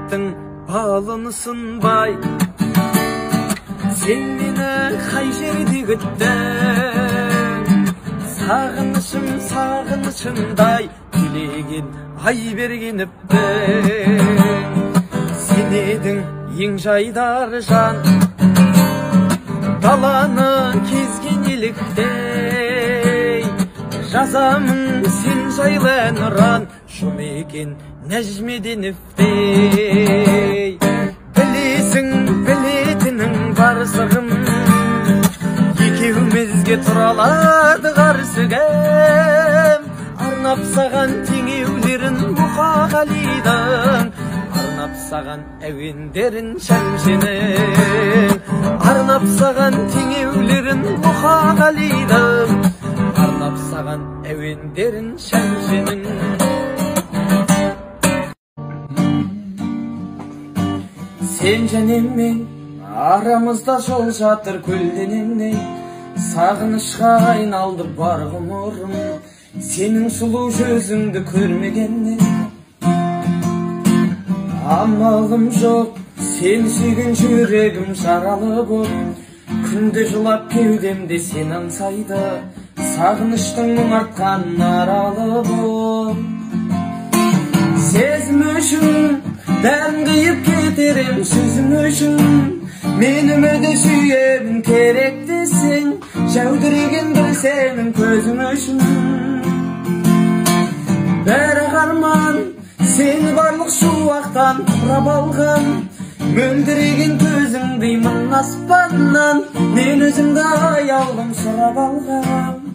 жүректің балынысың бай. Сен мені қай жерде күттің, сағынышым сағынышымдай тілеген ай берген өптің. Сен едің ең жайдар жан, даланы кезген еліктей. Жазамын сен жайлы ән ұран, жұмекен Нәжмеденовтей. Білесің білетінің бар сырым, екеумізге тұралады қарсы кім. Арнап саған теңеулерін Мұқағалидың, арнап саған әуендерін Шәмшінің. Арнап саған теңеулерін Мұқағалидың, арнап саған әуендерін Шәмшінің. Сен және мен арамызда жол жатыр көлденеңдей, сағынышқа айналды бар ғұмырым сенің сұлу жүзіңді көрмегеннен. Амалым жоқ, сен сүйген жүрегім жаралы боп, күнде жылап кеудемде сен аңсайды, сағыныштың мұң артқан аралы боп. Сезім үшін бәрін қиып кетерем сөзім үшін, мені мүлде сүйемін керек десең, жәудіреген бір сенің көзім үшін. Бәрі қарман, сені барлық шуақтан құрап алған, мөлдіреген көзіңдей мың аспаннан, мен өзімді аяулым сұрап алған.